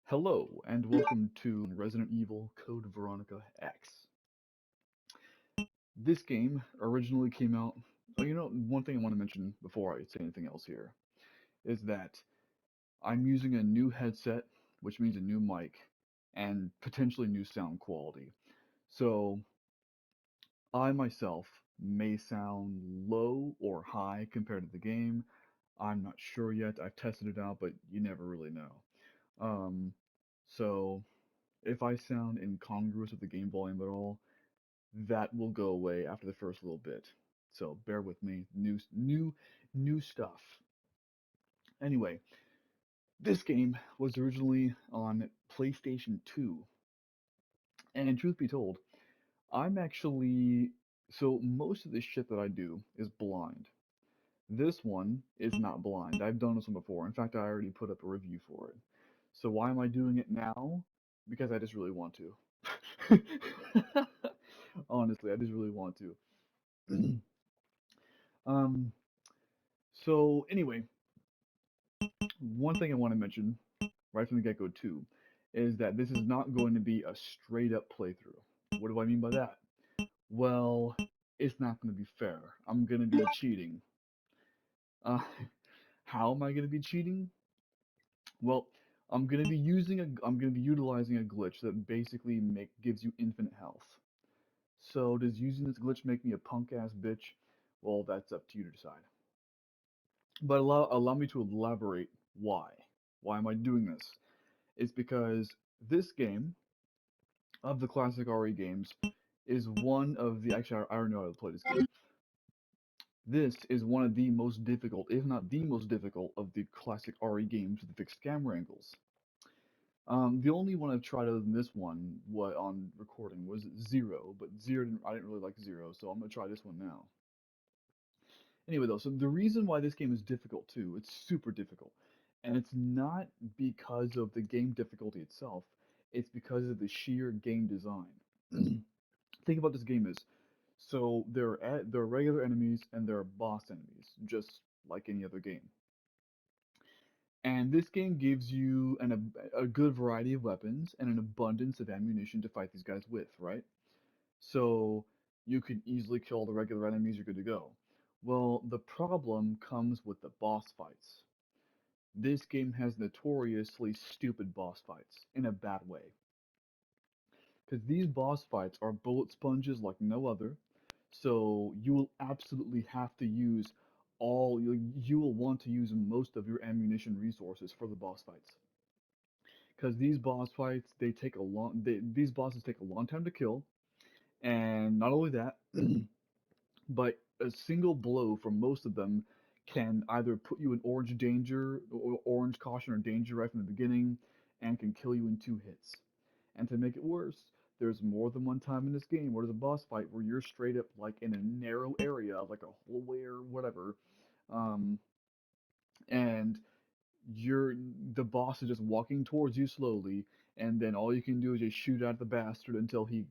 Hello, and welcome to Resident Evil Code Veronica X. This game originally came out. One thing I want to mention before I say anything else here is that I'm using a new headset, which means a new mic, and potentially new sound quality. So, I myself may sound low or high compared to the game. I'm not sure yet. I've tested it out, but you never really know. Um, so, if I sound incongruous with the game volume at all, that will go away after the first little bit. So bear with me. New stuff. Anyway, this game was originally on PlayStation 2, and truth be told, I'm actually so most of the shit that I do is blind. This one is not blind. I've done this one before. In fact, I already put up a review for it. So why am I doing it now? Because I just really want to. Honestly, I just really want to. Um, so anyway, one thing I want to mention right from the get-go too is that this is not going to be a straight up playthrough. What do I mean by that? Well, it's not going to be fair. I'm going to be cheating. Uh, how am I going to be cheating? Well, I'm going to be utilizing a glitch that basically gives you infinite health. So does using this glitch make me a punk ass bitch? Well, that's up to you to decide. But allow me to elaborate why. Why am I doing this? It's because this game, of the classic RE games, is one of the actually I already know how to play this game. This is one of the most difficult, if not the most difficult, of the classic RE games with the fixed camera angles. The only one I've tried other than this one, what on recording, was Zero, but I didn't really like Zero, so I'm gonna try this one now. Anyway, though, so the reason why this game is difficult too, it's super difficult, and it's not because of the game difficulty itself, it's because of the sheer game design. Think about this game is, so there are regular enemies and there are boss enemies, just like any other game. And this game gives you a good variety of weapons and an abundance of ammunition to fight these guys with, right? So you can easily kill the regular enemies, you're good to go. Well, the problem comes with the boss fights. This game has notoriously stupid boss fights in a bad way. Because these boss fights are bullet sponges like no other, so you will absolutely have to use you will want to use most of your ammunition resources for the boss fights. Because these boss fights, these bosses take a long time to kill, and not only that, but a single blow from most of them can either put you in orange danger, or orange caution or danger right from the beginning, and can kill you in 2 hits. And to make it worse, there's more than one time in this game where there's a boss fight where you're straight up like in a narrow area, like a hallway or whatever, um, and you're the boss is just walking towards you slowly, and then all you can do is just shoot at the bastard until he,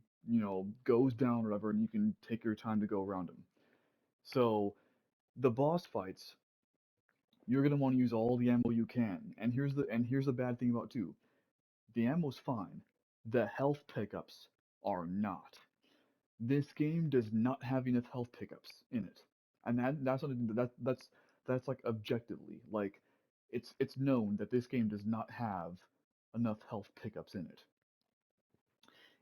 goes down or whatever, and you can take your time to go around him. So the boss fights, you're gonna want to use all the ammo you can, and here's the bad thing about it too. The ammo's fine. The health pickups are not. This game does not have enough health pickups in it, and that's something that's like objectively like it's known that this game does not have enough health pickups in it,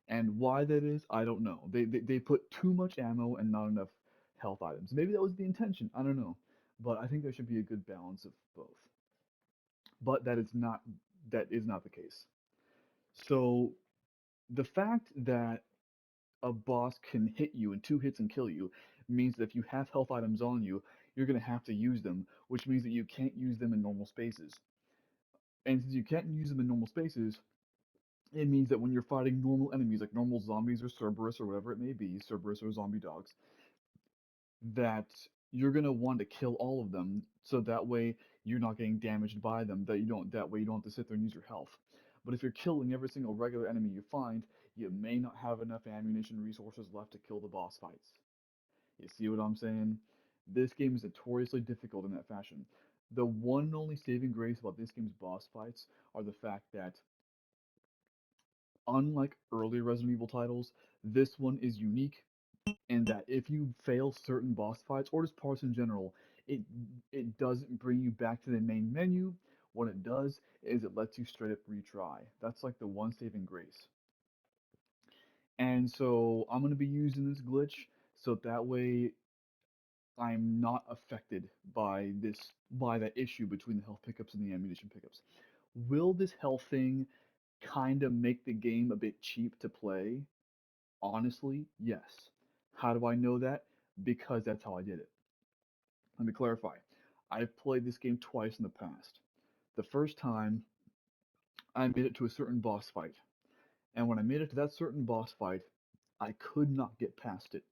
and why that is, I don't know. They put too much ammo and not enough health items. Maybe that was the intention. I don't know, but I think there should be a good balance of both. But that is not the case. So the fact that a boss can hit you in 2 hits and kill you means that if you have health items on you, you're going to have to use them, which means that you can't use them in normal spaces. And since you can't use them in normal spaces, it means that when you're fighting normal enemies, like normal zombies or Cerberus or whatever it may be, Cerberus or zombie dogs, that you're going to want to kill all of them so that way you're not getting damaged by them, that way you don't have to sit there and use your health. But if you're killing every single regular enemy you find, you may not have enough ammunition resources left to kill the boss fights. You see what I'm saying? This game is notoriously difficult in that fashion. The one and only saving grace about this game's boss fights are the fact that unlike earlier Resident Evil titles, this one is unique in that if you fail certain boss fights or just parts in general, it it doesn't bring you back to the main menu. What it does is it lets you straight up retry. That's like the one saving grace. And so I'm gonna be using this glitch so that way I'm not affected by that issue between the health pickups and the ammunition pickups. Will this health thing kind of make the game a bit cheap to play? Honestly, yes. How do I know that? Because that's how I did it. Let me clarify. I've played this game twice in the past. The first time, I made it to a certain boss fight. And when I made it to that certain boss fight, I could not get past it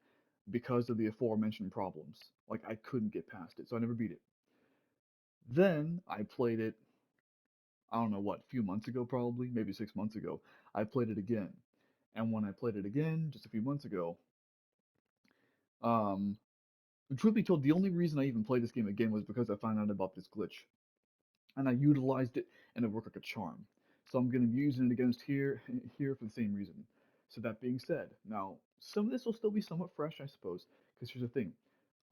because of the aforementioned problems. Like, I couldn't get past it, so I never beat it. Then I played it, I don't know what, a few months ago, probably, maybe 6 months ago. I played it again. And when I played it again, just a few months ago, um, truth be told, the only reason I even played this game again was because I found out about this glitch. And I utilized it, and it worked like a charm. So I'm going to be using it against here for the same reason. So that being said, now some of this will still be somewhat fresh, I suppose, because here's the thing.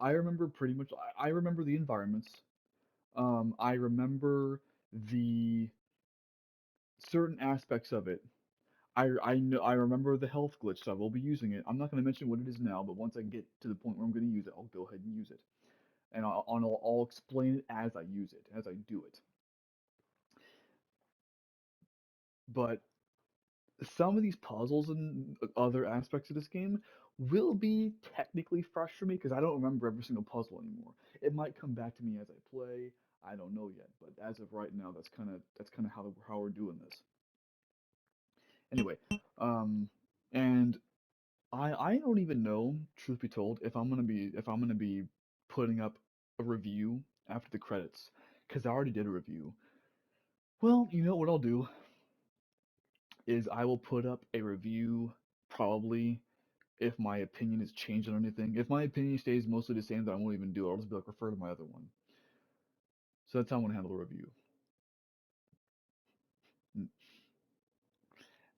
I remember pretty much. I remember the environments. I remember the certain aspects of it. I know I remember the health glitch, so I will be using it. I'm not going to mention what it is now, but once I get to the point where I'm going to use it, I'll go ahead and use it, and I'll explain it as I use it, as I do it. But some of these puzzles and other aspects of this game will be technically fresh for me because I don't remember every single puzzle anymore. It might come back to me as I play. I don't know yet, but as of right now, that's kind of how we're doing this. Anyway, um, and I don't even know, truth be told, if I'm gonna be putting up a review after the credits because I already did a review. Well, you know what I'll do is I will put up a review probably if my opinion has changed on anything. If my opinion stays mostly the same, then I won't even do it. I'll just be like, refer to my other one. So that's how I'm gonna handle the review.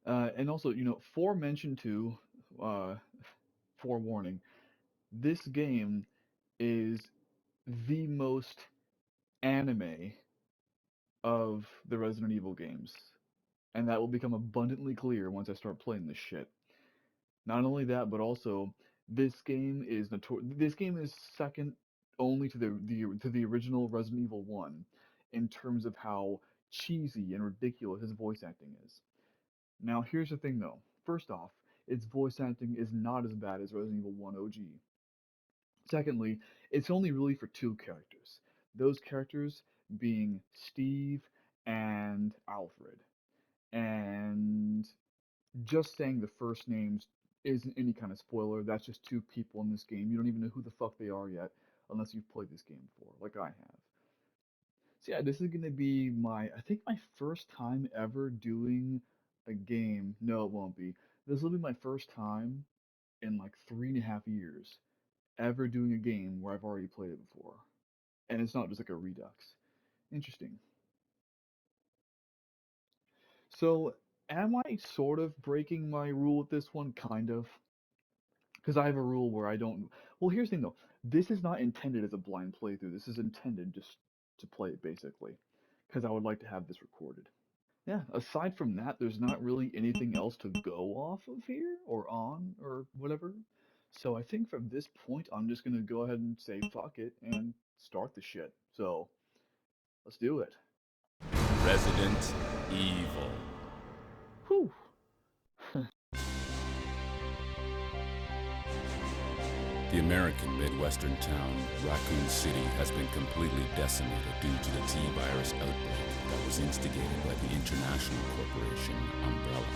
And also, forementioned too, uh, forewarning, this game is the most anime of the Resident Evil games. And that will become abundantly clear once I start playing this shit. Not only that, but also this game is second only to the original Resident Evil 1 in terms of how cheesy and ridiculous his voice acting is. Now, here's the thing though. First off, its voice acting is not as bad as Resident Evil 1 OG. Secondly, it's only really for two characters. Those characters being Steve and Alfred. And just saying the first names isn't any kind of spoiler. That's just two people in this game. You don't even know who the fuck they are yet, unless you've played this game before, like I have. So yeah, this is gonna be I think my first time ever doing a game. No, it won't be. This will be my first time in like 3.5 years ever doing a game where I've already played it before, and it's not just like a redux. Interesting. So, am I sort of breaking my rule with this one? Kind of. Because I have a rule where I don't. Well, here's the thing though. This is not intended as a blind playthrough. This is intended just to play it basically. Because I would like to have this recorded. Yeah, aside from that, there's not really anything else to go off of here or on or whatever. So I think from this point, I'm just gonna go ahead and say fuck it and start the shit. So let's do it. Resident Evil. Whew. The American Midwestern town, Raccoon City, has been completely decimated due to the T-virus outbreak that was instigated by the international corporation Umbrella.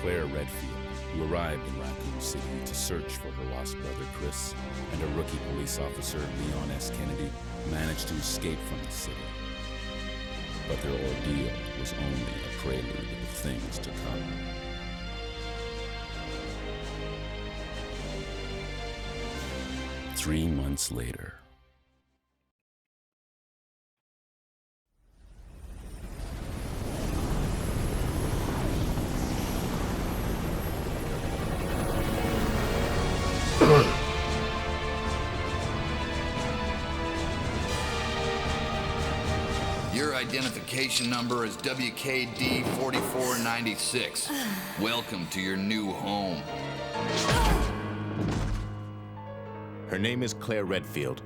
Claire Redfield, who arrived in Raccoon City to search for her lost brother Chris, and a rookie police officer, Leon S. Kennedy, managed to escape from the city. But their ordeal was only a prelude of things to come. 3 months later. identification number is WKD 4496. Welcome to your new home. Her name is Claire Redfield.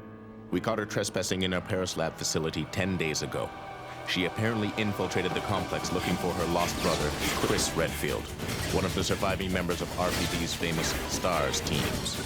We caught her trespassing in our Paris lab facility 10 days ago. She apparently infiltrated the complex looking for her lost brother, Chris Redfield, one of the surviving members of RPD's famous STARS teams.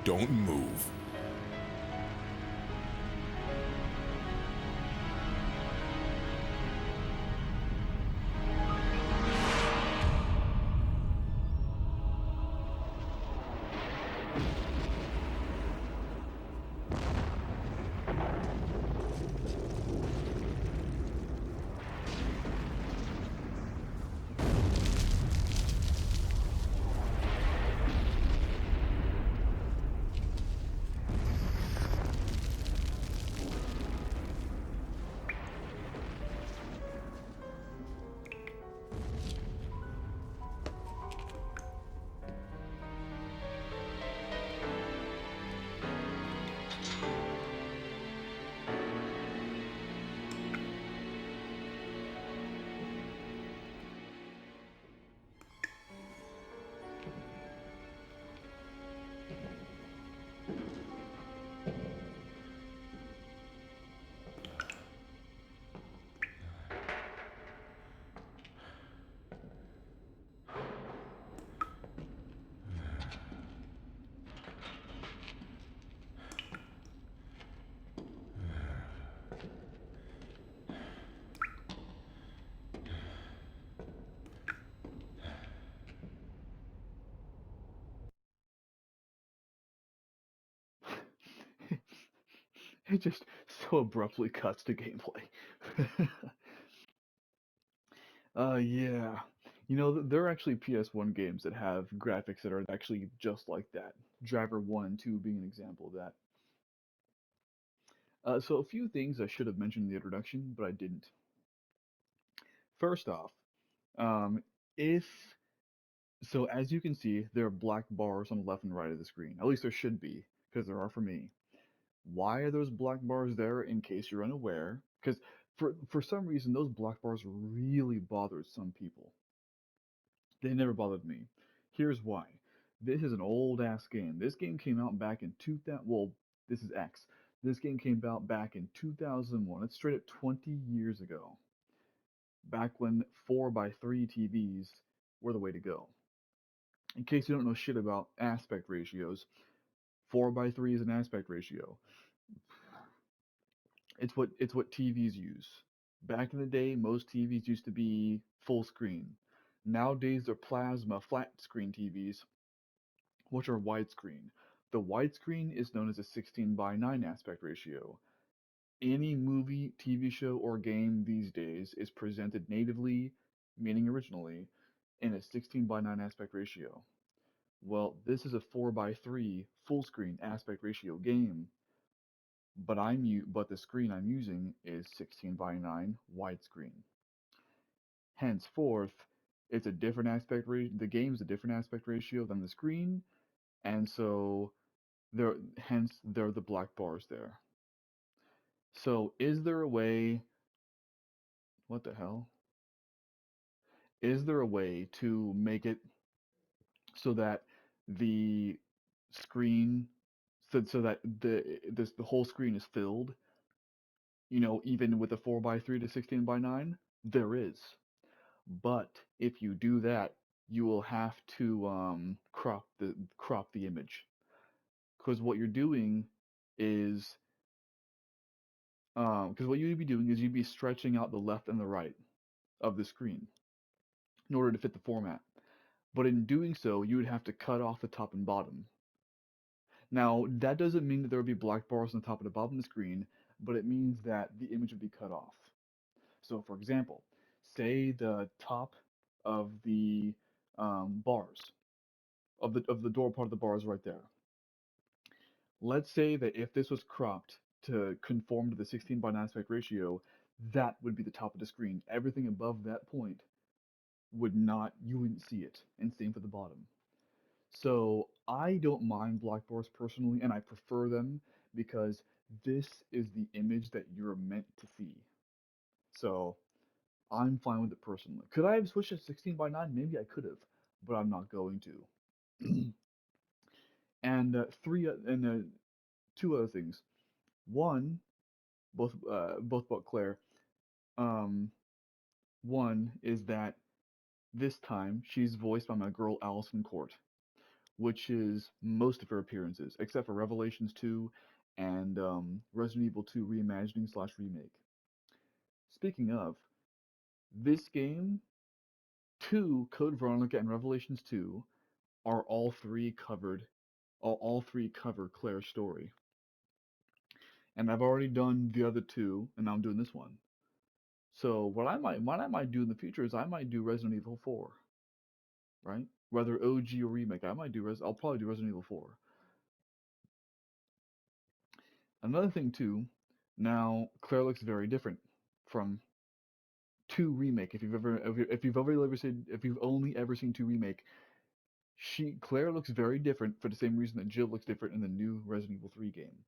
Don't move. It just so abruptly cuts to gameplay. Yeah. You know, there are actually PS1 games that have graphics that are actually just like that. Driver 1 and 2 being an example of that. So a few things I should have mentioned in the introduction, but I didn't. First off, um, if so, as you can see, there are black bars on the left and right of the screen. At least there should be, because there are for me. Why are those black bars there? In case you're unaware, because for some reason those black bars really bothered some people. They never bothered me. Here's why. This is an old ass game. This game came out back in 2000. Well, this is X. This game came out back in 2001. It's straight up 20 years ago. Back when 4 by 3 TVs were the way to go. In case you don't know shit about aspect ratios, 4 by 3 is an aspect ratio. It's what TVs use. Back in the day, most TVs used to be full screen. Nowadays, they're plasma flat screen TVs, which are widescreen. The widescreen is known as a 16 by 9 aspect ratio. Any movie, TV show, or game these days is presented natively, meaning originally, in a 16 by 9 aspect ratio. Well, this is a 4 by 3 full screen aspect ratio game, but the screen I'm using is 16 by 9 widescreen. Henceforth, It's a different aspect ratio. The game's a different aspect ratio than the screen, and so hence there are the black bars there. So is there a way? What the hell? Is there a way to make it so that the screen, so that the whole screen is filled? Even with a 4:3 to 16:9, there is. But if you do that, you will have to crop the image, because what you're doing is because what you'd be doing is you'd be stretching out the left and the right of the screen in order to fit the format. But in doing so, you would have to cut off the top and bottom. Now, that doesn't mean that there would be black bars on the top and the bottom of the screen, but it means that the image would be cut off. So, for example, say the top of the bars of the door part of the bars right there. Let's say that if this was cropped to conform to the 16:9 aspect ratio, that would be the top of the screen. Everything above that point you wouldn't see it, and same for the bottom. So I don't mind black bars personally, and I prefer them because this is the image that you're meant to see. So I'm fine with it personally. Could I have switched to 16:9? Maybe I could have, but I'm not going to. And two other things. One, both about Claire. Um, One is that this time she's voiced by my girl Allison Court, which is most of her appearances, except for Revelations 2 and Resident Evil 2 reimagining slash remake. Speaking of, this game, 2, Code Veronica, and Revelations 2 are all three cover Claire's story. And I've already done the other two, and now I'm doing this one. So what I might do in the future is I might do Resident Evil 4, right? Whether OG or remake, I'll probably do Resident Evil 4. Another thing too, now Claire looks very different from 2 remake. If you've only ever seen 2 remake, Claire looks very different for the same reason that Jill looks different in the new Resident Evil 3 game.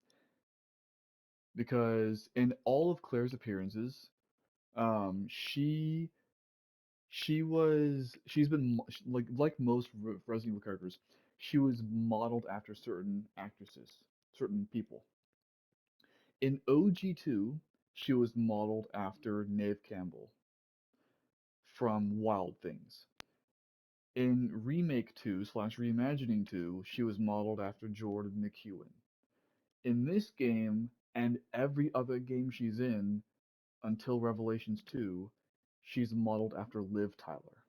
Because in all of Claire's appearances, she's been like most Resident Evil characters, she was modeled after certain actresses, certain people. In OG2, she was modeled after Neve Campbell from Wild Things. In Remake 2 slash Reimagining 2, she was modeled after Jordan McEwen. In this game, and every other game she's in until Revelations 2, she's modeled after Liv Tyler.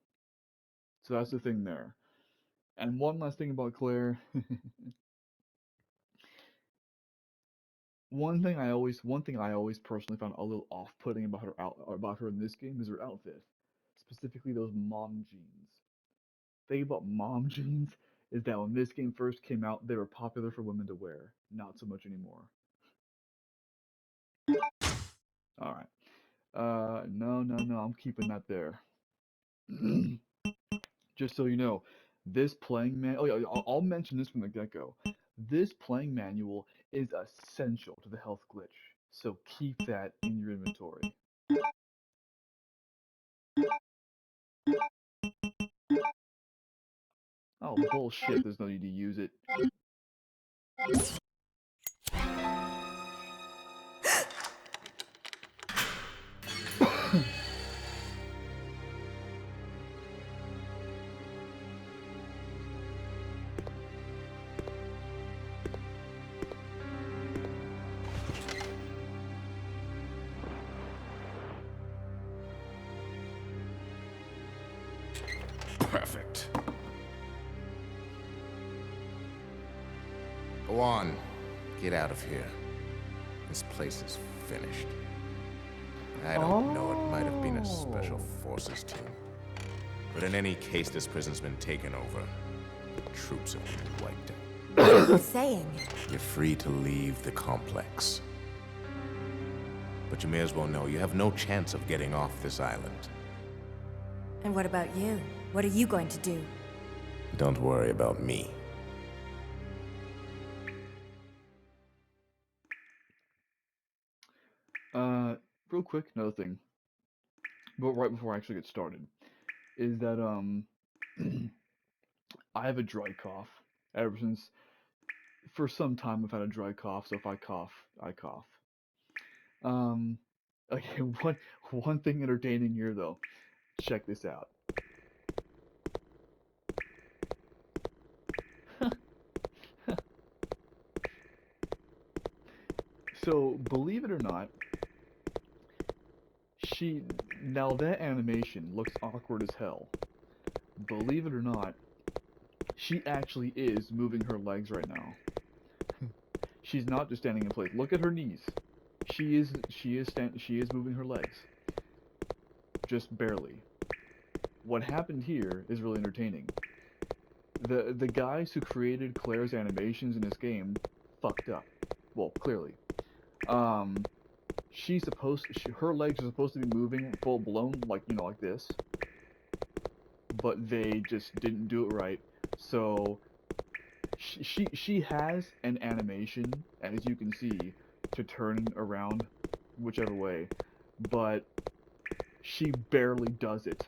So that's the thing there. And one last thing about Claire. One thing I always personally found a little off-putting about her in this game is her outfit, specifically those mom jeans. Thing about mom jeans is that when this game first came out, they were popular for women to wear, not so much anymore. All right. No, I'm keeping that there. Just so you know, this playing man. Oh yeah, I'll mention this from the get-go. This playing manual is essential to the health glitch, so keep that in your inventory. Oh bullshit! There's no need to use it. Perfect. Go on. Get out of here. This place is finished. I don't know, it might have been a special forces team. But in any case, this prison's been taken over. The troops have been wiped out. What are you saying? You're free to leave the complex. But you may as well know you have no chance of getting off this island. And what about you? What are you going to do? Don't worry about me. Real quick, another thing, but right before I actually get started, is that I have a dry cough. Ever since, for some time, I've had a dry cough. So if I cough, I cough. Um, okay, one thing entertaining here though. Check this out. So believe it or not, she now that animation looks awkward as hell. Believe it or not, she actually is moving her legs right now. She's not just standing in place. Look at her knees. She is moving her legs. Just barely. What happened here is really entertaining. The guys who created Claire's animations in this game fucked up. Well, clearly. Um her legs are supposed to be moving full blown like this, but they just didn't do it right. So she has an animation, as you can see, to turn around whichever way, but she barely does it.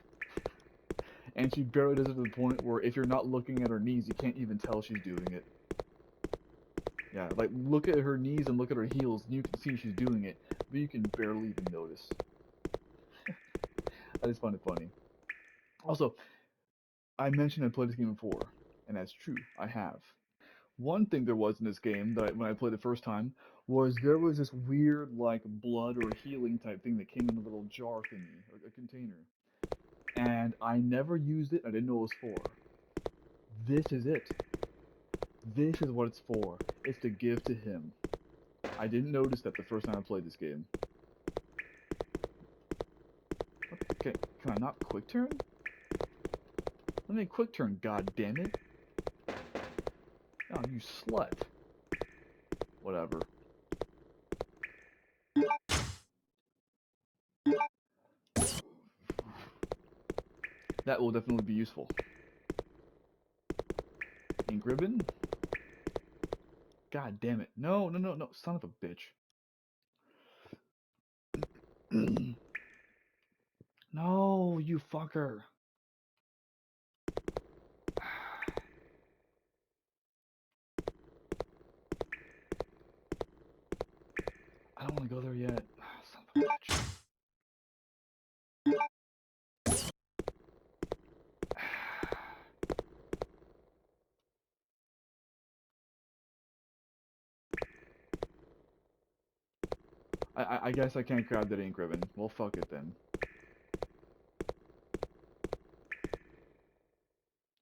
And she barely does it to the point where if you're not looking at her knees, you can't even tell she's doing it. Yeah, like look at her knees and look at her heels, and you can see she's doing it, but you can barely even notice. I just find it funny. Also, I mentioned I played this game before, and that's true, I have. One thing there was in this game that when I played it the first time was there was this weird like blood or healing type thing that came in a little jar thingy, or a container. And I never used it, I didn't know what it was for. This is it. This is what it's for. It's to give to him. I didn't notice that the first time I played this game. Okay, can I not quick turn? Let me quick turn, god damn it. Oh, you slut. Whatever. That will definitely be useful. Ink ribbon? God damn it. No, no, no, no. Son of a bitch. No, you fucker. I don't want to go there yet. Son of a bitch. I guess I can't grab that ink ribbon. Well, fuck it then.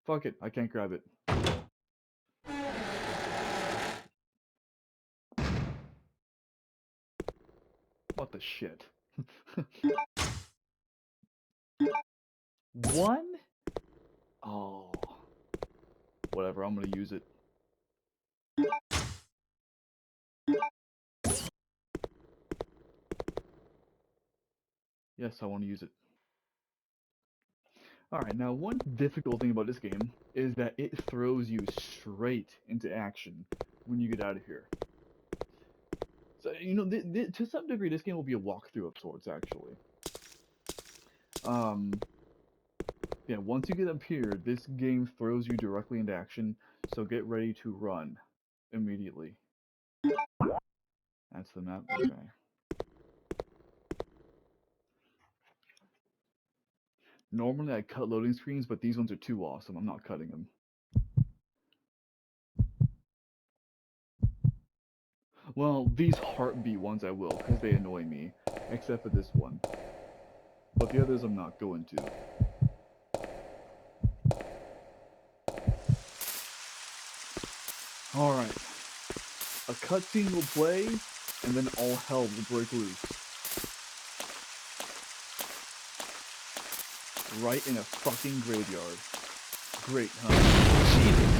Fuck it, I can't grab it. What the shit? One? Oh. Whatever, I'm gonna use it. Yes, I want to use it. Alright, now one difficult thing about this game is that it throws you straight into action when you get out of here. So, you know, to some degree, this game will be a walkthrough of sorts, actually. Yeah, once you get up here, this game throws you directly into action, so get ready to run immediately. That's the map, okay. Normally I cut loading screens, but these ones are too awesome, I'm not cutting them. Well, these heartbeat ones I will, because they annoy me, except for this one. But the others I'm not going to. Alright. A cutscene will play, and then all hell will break loose. Right in a fucking graveyard. Great, huh? Jesus!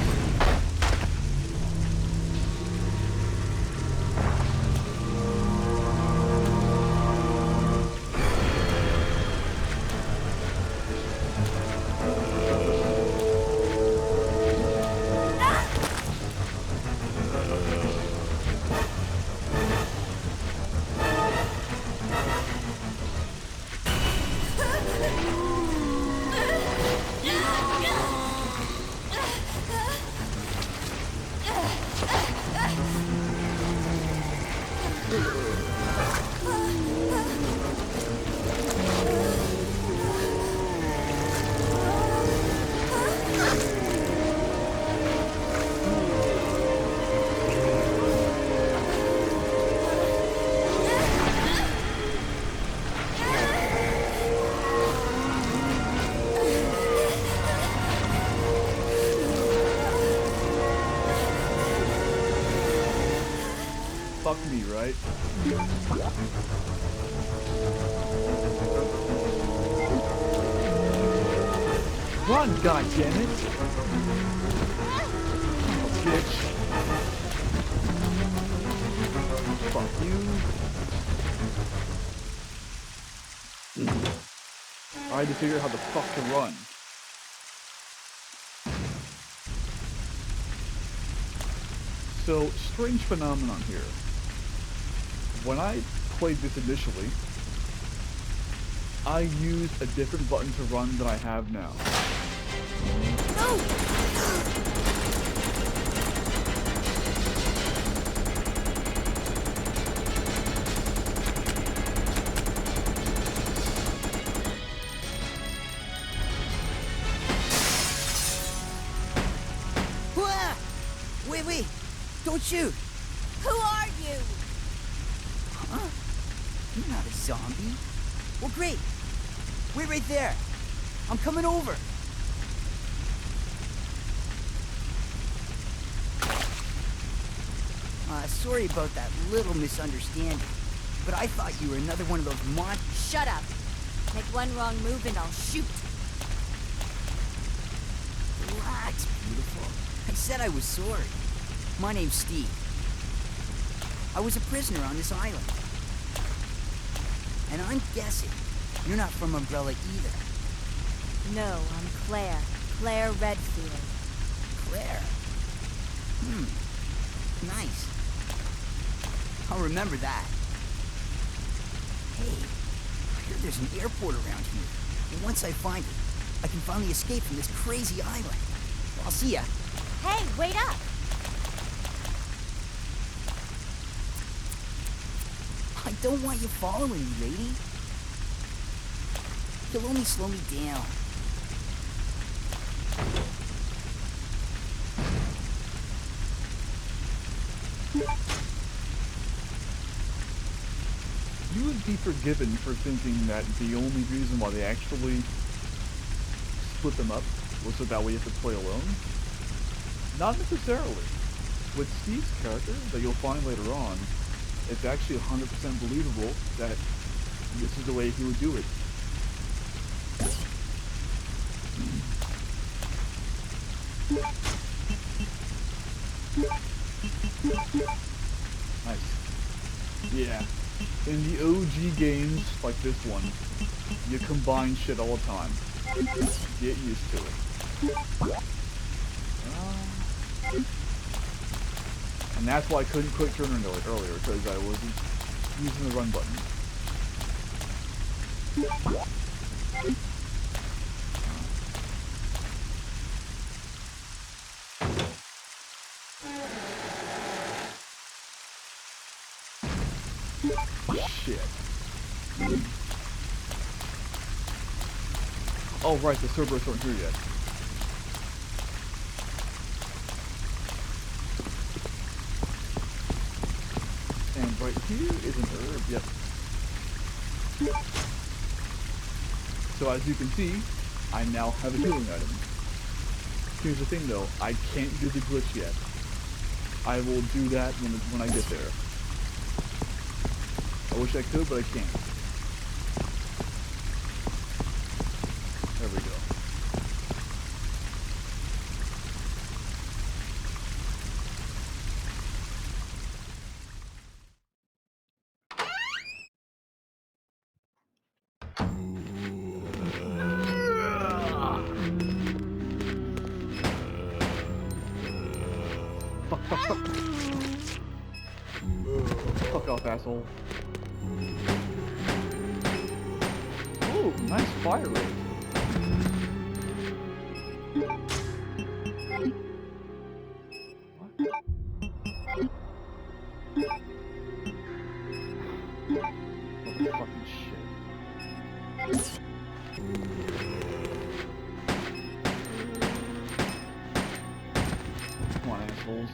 fuck me, right? Run, goddammit! Oh, bitch. Fuck you. I had to figure out how the fuck to run. So, strange phenomenon here. When I played this initially, I used a different button to run than I have now. Wait, don't shoot. Who are you? Huh? You're not a zombie. Well, great. Wait right there. I'm coming over. Sorry about that little misunderstanding, but I thought you were another one of those Shut up. Make one wrong move and I'll shoot. Relax, beautiful. I said I was sorry. My name's Steve. I was a prisoner on this island. And I'm guessing you're not from Umbrella either. No, I'm Claire. Claire Redfield. Claire? Nice. I'll remember that. Hey, I hear there's an airport around here. And once I find it, I can finally escape from this crazy island. I'll see ya. Hey, wait up! I don't want you following me, lady. You'll only slow me down. You would be forgiven for thinking that the only reason why they actually split them up was so that way you have to play alone. Not necessarily. With Steve's character, that you'll find later on, it's actually 100% believable that this is the way he would do it. Nice. Yeah. In the OG games, like this one, you combine shit all the time. Get used to it. And that's why I couldn't quick turn earlier, because I wasn't using the run button. Shit. Oh right, the Cerberus aren't here yet. And right here is an herb, yep. So as you can see, I now have a healing item. Here's the thing though, I can't do the glitch yet. I will do that when I get there. I wish I could, but I can't. There we go. Fuck off, asshole. Ooh, nice fire rate. What? Fucking shit. Come on, assholes.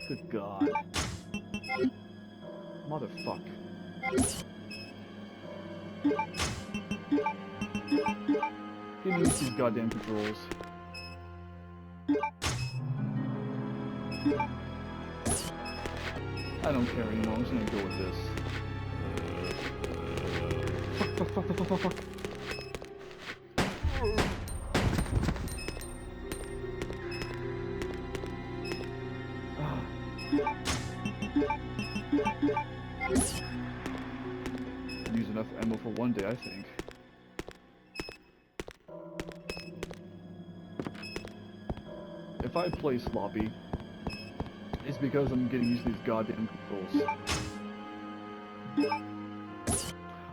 Good God. Motherfuck. Give me these goddamn controls. I don't care anymore. I'm just gonna go with this. Fuck. Use enough ammo for one day, I think. If I play sloppy, it's because I'm getting used to these goddamn controls.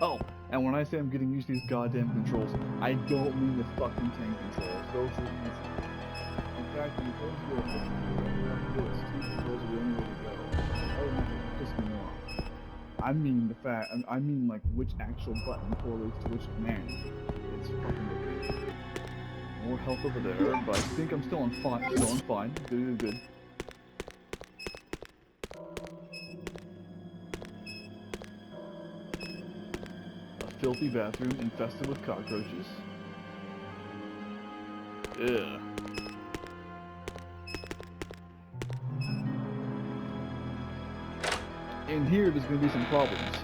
Oh, and when I say I'm getting used to these goddamn controls, I don't mean the fucking tank controls. Those are easy. In fact, when you go to a this, two controls are the only way to go. Oh, no, piss me off. I mean the fact, I mean like which actual button correlates to which command. It's fucking okay. More health over there, but I think I'm still on fine. Good. A filthy bathroom infested with cockroaches. Ugh. In here, there's gonna be some problems.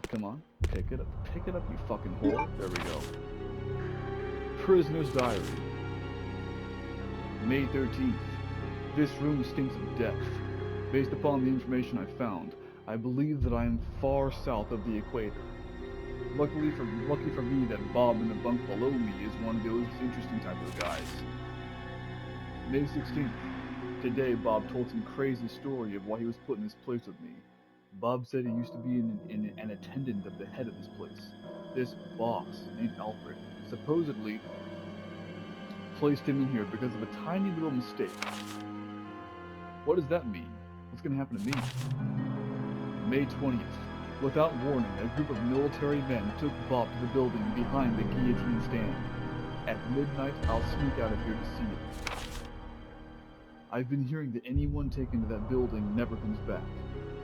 Come on. Pick it up, you fucking whore. There we go. Prisoner's diary. May 13th. This room stinks of death. Based upon the information I found, I believe that I am far south of the equator. Lucky for me that Bob in the bunk below me is one of those interesting type of guys. May 16th. Today, Bob told some crazy story of why he was put in this place with me. Bob said he used to be an attendant of the head of this place. This boss, named Alfred, supposedly placed him in here because of a tiny little mistake. What does that mean? What's gonna happen to me? May 20th. Without warning, a group of military men took Bob to the building behind the guillotine stand. At midnight, I'll sneak out of here to see it. I've been hearing that anyone taken to that building never comes back.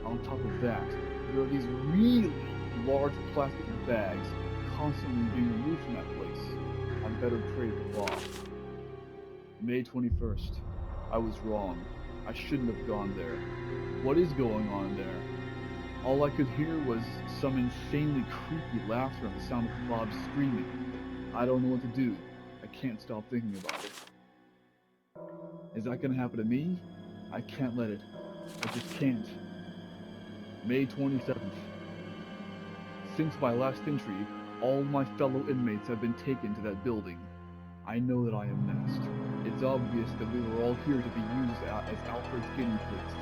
On top of that, there are these really large plastic bags constantly being removed from that place. I'd better pray for Bob. May 21st. I was wrong. I shouldn't have gone there. What is going on there? All I could hear was some insanely creepy laughter and the sound of Bob screaming. I don't know what to do. I can't stop thinking about it. Is that gonna happen to me? I can't let it. I just can't. May 27th. Since my last entry, all my fellow inmates have been taken to that building. I know that I am next. It's obvious that we were all here to be used as Alfred's guinea pigs.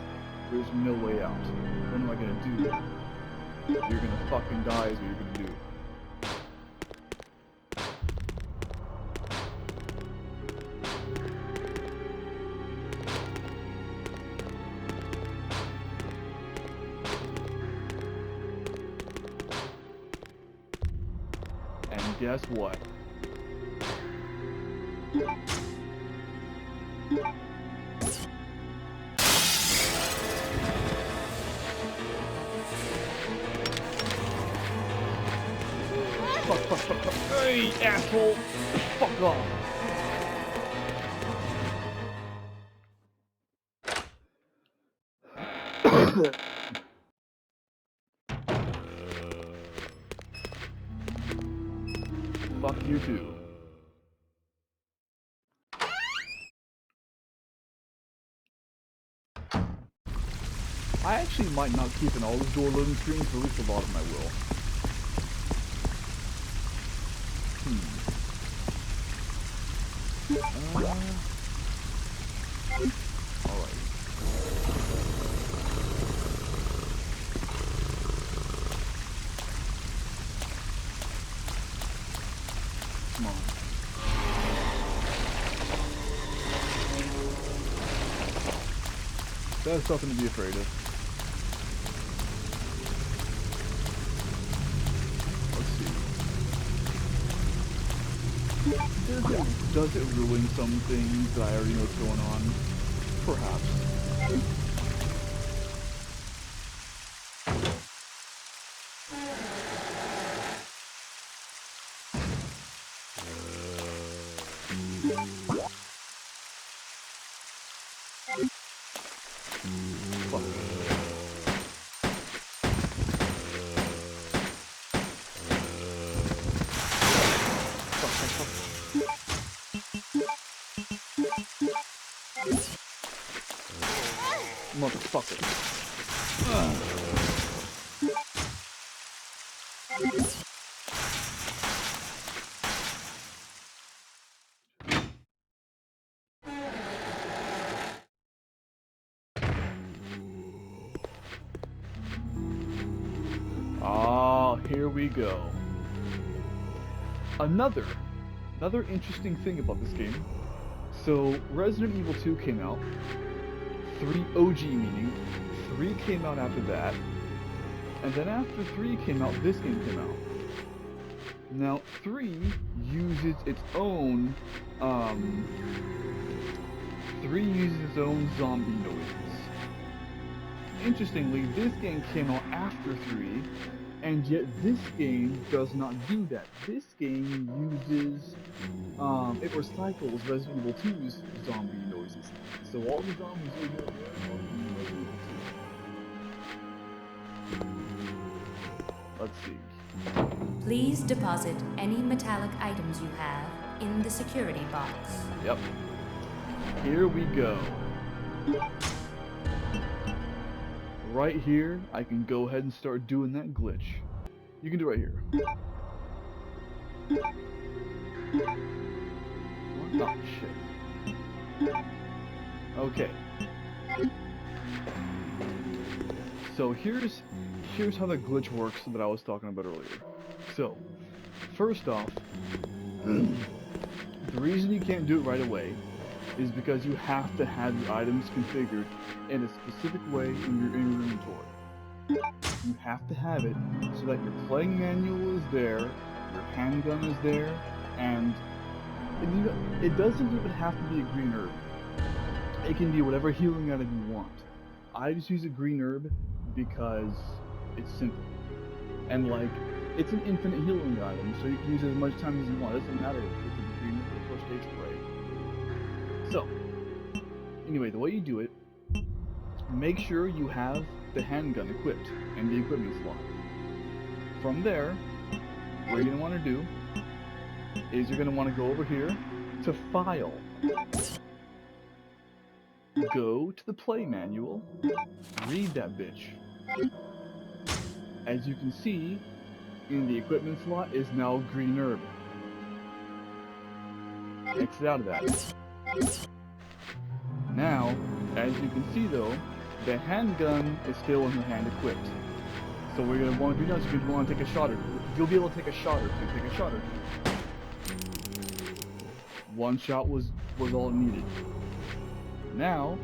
There's no way out. What am I gonna do? You're gonna fucking die is what you're gonna do. And guess what? Fuck. Hey, asshole! Fuck off! Fuck you too. I actually might not keep in all the door loading screens, but at least a lot of them I will. Alright. Come on. That's something to be afraid of. Does it ruin some things that I already know what's going on? Perhaps. motherfucker. Ah, here we go. Another interesting thing about this game. So, Resident Evil 2 came out. 3 OG meaning. 3 came out after that. And then after 3 came out, this game came out. Now, 3 uses its own, 3 uses its own zombie noises. Interestingly, this game came out after 3, and yet this game does not do that. This game uses, it recycles Resident Evil 2's zombie noises. So all the zombies you hear are from Resident Evil 2. Let's see. Please deposit any metallic items you have in the security box. Yep. Here we go. Right here, I can go ahead and start doing that glitch. You can do it right here. What? Oh, shit. Okay. So here's how the glitch works that I was talking about earlier. So, first off, the reason you can't do it right away is because you have to have your items configured in a specific way in your inventory. You have to have it so that your playing manual is there, your handgun is there, and it doesn't even have to be a green herb. It can be whatever healing item you want. I just use a green herb because it's simple. And like, it's an infinite healing item, so you can use it as much time as you want. It doesn't matter if it's a green herb or first aid spray. So, anyway, the way you do it, make sure you have the handgun equipped and the equipment slot. From there, what you're going to want to do is you're going to want to go over here to File. Go to the play manual, read that bitch. As you can see, in the equipment slot is now green herb. Exit out of that. Now, as you can see though, the handgun is still in your hand equipped. So what you're going to want to do now is you're going to want to take a shot or two. You'll be able to take a shot or two. Take a shot or two. One shot was all it needed. Now,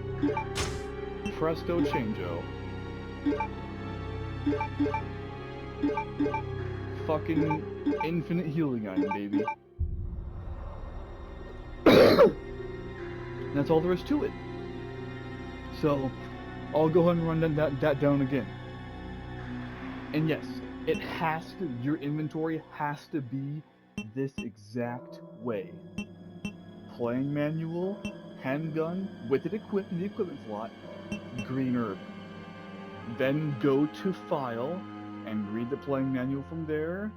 presto changeo. Fucking infinite healing item, baby. That's all there is to it. So, I'll go ahead and run that down again. And yes, it has to, your inventory has to be this exact way. Playing manual, handgun, with it equipped in the equipment slot, green herb. Then go to File and read the playing manual from there.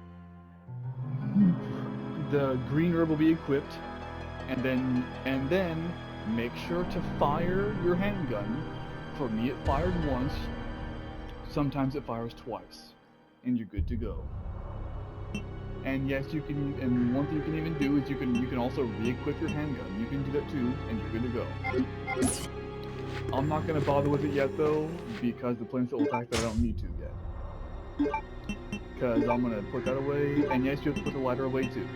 The green herb will be equipped, and then make sure to fire your handgun. For me, it fired once. Sometimes it fires twice, and you're good to go. And yes, you can. And one thing you can even do is you can also re-equip your handgun. You can do that too, and you're good to go. I'm not gonna bother with it yet though, because the plain simple fact that I don't need to yet. Because I'm gonna put that away, and yes, you have to put the lighter away too.